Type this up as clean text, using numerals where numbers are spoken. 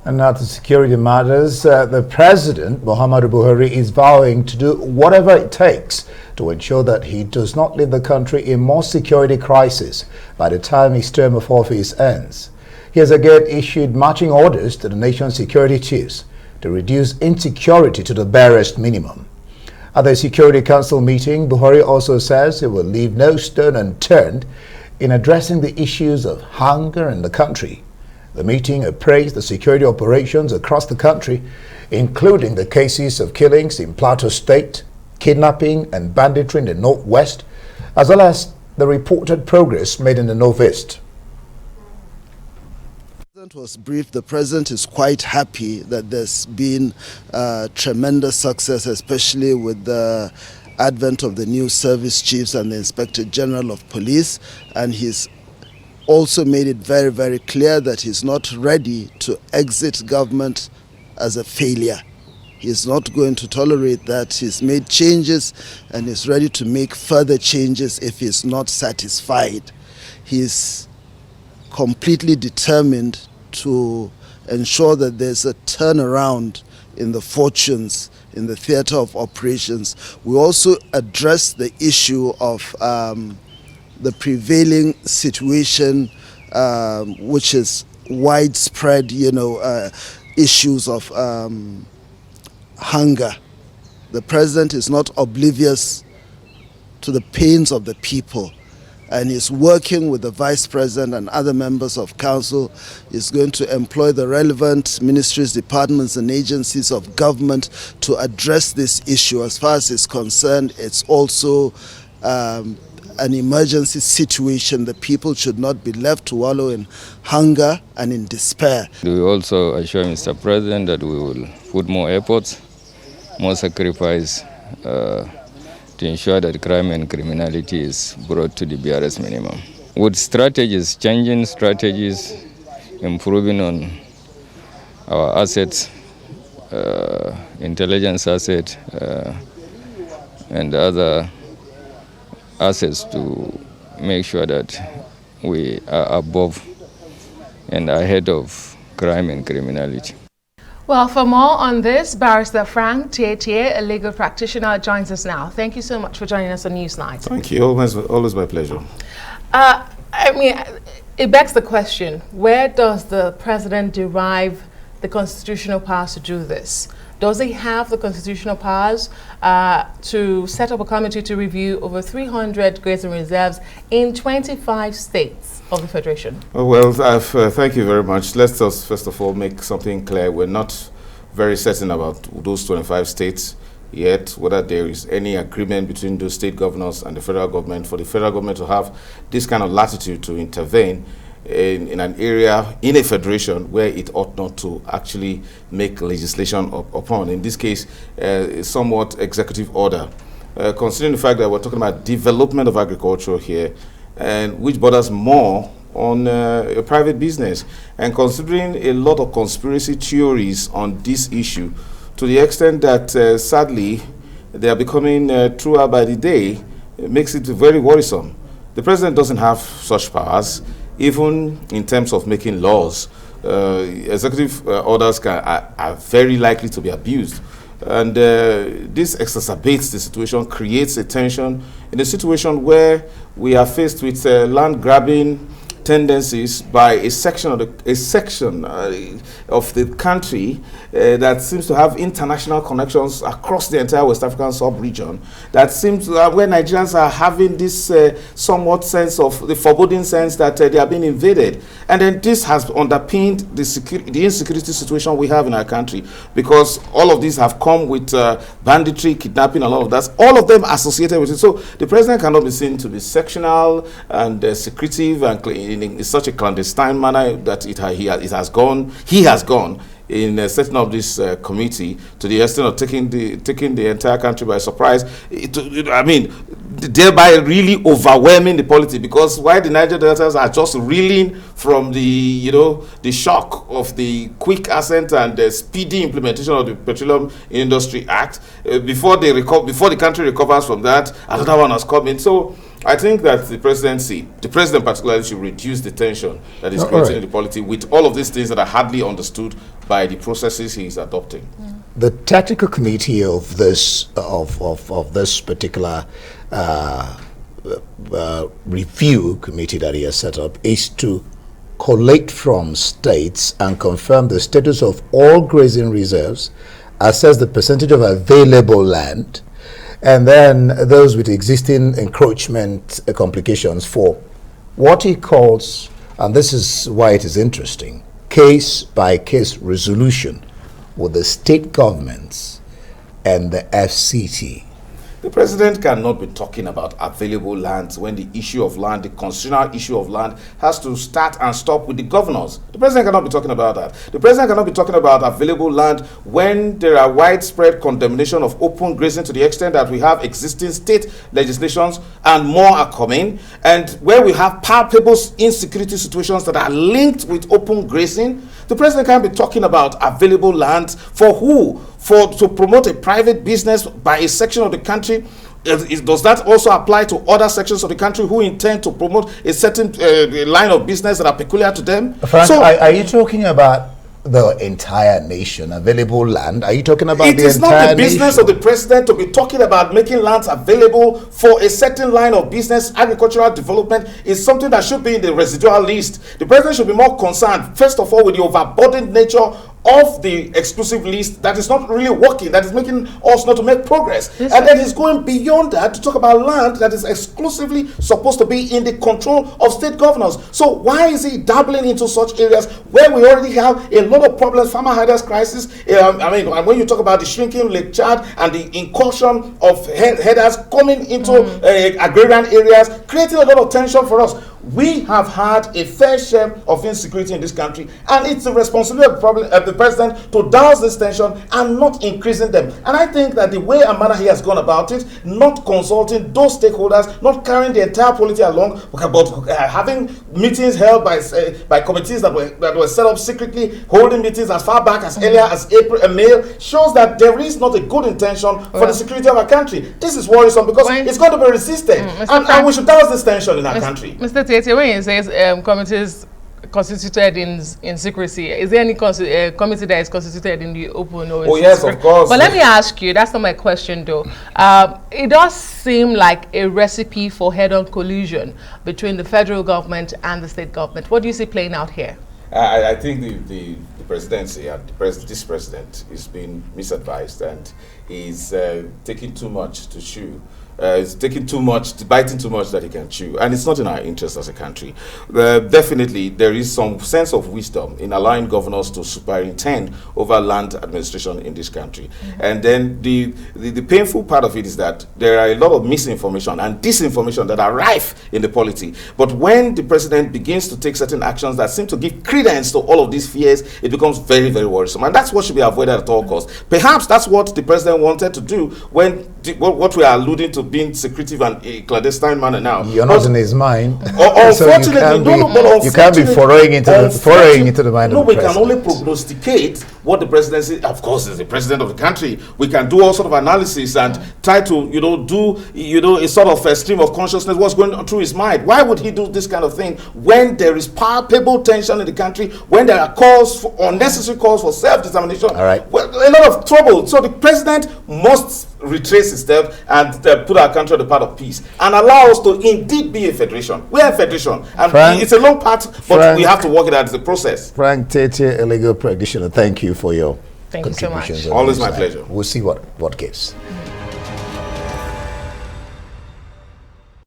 And now to security matters, the President, Muhammadu Buhari, is vowing to do whatever it takes to ensure that he does not leave the country in more security crisis by the time his term of office ends. He has again issued marching orders to the nation's security chiefs to reduce insecurity to the barest minimum. At the Security Council meeting, Buhari also says he will leave no stone unturned in addressing the issues of hunger in the country. The meeting appraised the security operations across the country, including the cases of killings in Plateau State, kidnapping and banditry in the Northwest, as well as the reported progress made in the Northeast. The President was briefed. The President is quite happy that there's been tremendous success, especially with the advent of the new service chiefs and the Inspector General of Police, and he's also made it very, very clear that he's not ready to exit government as a failure. He's not going to tolerate that. He's made changes and is ready to make further changes if he's not satisfied. He's completely determined to ensure that there's a turnaround in the fortunes in the theater of operations. We also address the issue of the prevailing situation, which is widespread, issues of hunger. The President is not oblivious to the pains of the people, and is working with the Vice President and other members of Council. Is going to employ the relevant ministries, departments and agencies of government to address this issue. As far as it's concerned, it's also an emergency situation. The people should not be left to wallow in hunger and in despair. We also assure Mr. President that we will put more efforts, more sacrifice to ensure that crime and criminality is brought to the barest minimum. With strategies, changing strategies, improving on our assets, intelligence asset, and other assets to make sure that we are above and ahead of crime and criminality. Well, for more on this, Barrister Frank TIETIE, a legal practitioner, joins us now. Thank you so much for joining us on Newsnight. Thank you. Always my pleasure. It begs the question, where does the President derive the constitutional powers to do this? Does he have the constitutional powers to set up a committee to review over 300 grazing reserves in 25 states of the Federation? Oh, well, thank you very much. Let's just first of all make something clear. We're not very certain about those 25 states yet, whether there is any agreement between those state governors and the federal government for the federal government to have this kind of latitude to intervene in an area, in a federation, where it ought not to actually make legislation upon. In this case, a somewhat executive order. Considering the fact that we're talking about development of agriculture here, and which borders more on a private business, and considering a lot of conspiracy theories on this issue, to the extent that sadly they are becoming truer by the day, it makes it very worrisome. The President doesn't have such powers, even in terms of making laws. Executive orders are very likely to be abused. And this exacerbates the situation, creates a tension in a situation where we are faced with land grabbing tendencies by a section of the country that seems to have international connections across the entire West African sub-region, that seems to where Nigerians are having this somewhat sense of the foreboding sense that they are being invaded. And then this has underpinned the insecurity situation we have in our country, because all of these have come with banditry, kidnapping, a lot of that, all of them associated with it. So the President cannot be seen to be sectional and secretive and in such a clandestine manner that he has gone in setting up this committee to the extent of taking the entire country by surprise. thereby really overwhelming the polity, because while the Niger Deltas are just reeling from the the shock of the quick assent and the speedy implementation of the Petroleum Industry Act, before the country recovers from that, another one has come in. So I think that the president particularly, should reduce the tension that is created in the polity with all of these things that are hardly understood by the processes he is adopting. The tactical committee of this this particular review committee that he has set up is to collate from states and confirm the status of all grazing reserves, assess the percentage of available land, and then those with existing encroachment complications for what he calls, and this is why it is interesting, case-by-case resolution with the state governments and the FCT. The president cannot be talking about available lands when the issue of land, the constitutional issue of land, has to start and stop with the governors. The president cannot be talking about that. The president cannot be talking about available land when there are widespread condemnation of open grazing to the extent that we have existing state legislations and more are coming, and where we have palpable insecurity situations that are linked with open grazing. The president can't be talking about available land for who? To promote a private business by a section of the country. Does that also apply to other sections of the country who intend to promote a certain line of business that are peculiar to them? Frank, so, are you talking about the entire nation, available land? Are you talking about the entire nation? It is not the business of the president to be talking about making lands available for a certain line of business. Agricultural development is something that should be in the residual list. The president should be more concerned, first of all, with the overburdened nature of the exclusive list that is not really working, that is making us not to make progress. And then he's going beyond that to talk about land that is exclusively supposed to be in the control of state governors. So why is he dabbling into such areas where we already have a lot of problems, farmer herders crisis? When you talk about the shrinking Lake Chad and the incursion of herders coming into agrarian areas, creating a lot of tension for us. We have had a fair share of insecurity in this country, and it's the responsibility of the president to douse this tension and not increasing them. And I think that the way and manner he has gone about it, not consulting those stakeholders, not carrying the entire polity along, but having meetings held by committees that were set up secretly, holding meetings as far back as earlier as April and May, shows that there is not a good intention for the security of our country. This is worrisome because it's going to be resisted, and we should douse this tension in our country. Mr. TIETIE, when you say committees constituted in secrecy, is there any committee that is constituted in the open? Or yes, of course. But let me ask you, that's not my question though. It does seem like a recipe for head-on collusion between the federal government and the state government. What do you see playing out here? I think the presidency and this president is being misadvised, and he's taking too much to chew. It's taking too much, biting too much that he can chew, and it's not in our interest as a country. Definitely, there is some sense of wisdom in allowing governors to superintend over land administration in this country. And then the painful part of it is that there are a lot of misinformation and disinformation that are rife in the polity. But when the president begins to take certain actions that seem to give credence to all of these fears, it becomes very, very worrisome, and that's what should be avoided at all costs. Perhaps that's what the president wanted to do when what we are alluding to being secretive and a clandestine manner now. You're not in his mind. Unfortunately, you can't be foraying into the mind of the president. We can only prognosticate what the presidency, of course, is the president of the country. We can do all sort of analysis and try to, do a sort of a stream of consciousness, what's going on through his mind. Why would he do this kind of thing when there is palpable tension in the country, when there are unnecessary calls for self-determination? All right. Well, a lot of trouble. So the president must retrace his steps and put our country on the path of peace and allow us to indeed be a federation. We are a federation, and it's a long path, but we have to work it out as a process. Frank TIETIE, a legal practitioner, thank you for your contributions. Always my pleasure. We'll see what gives.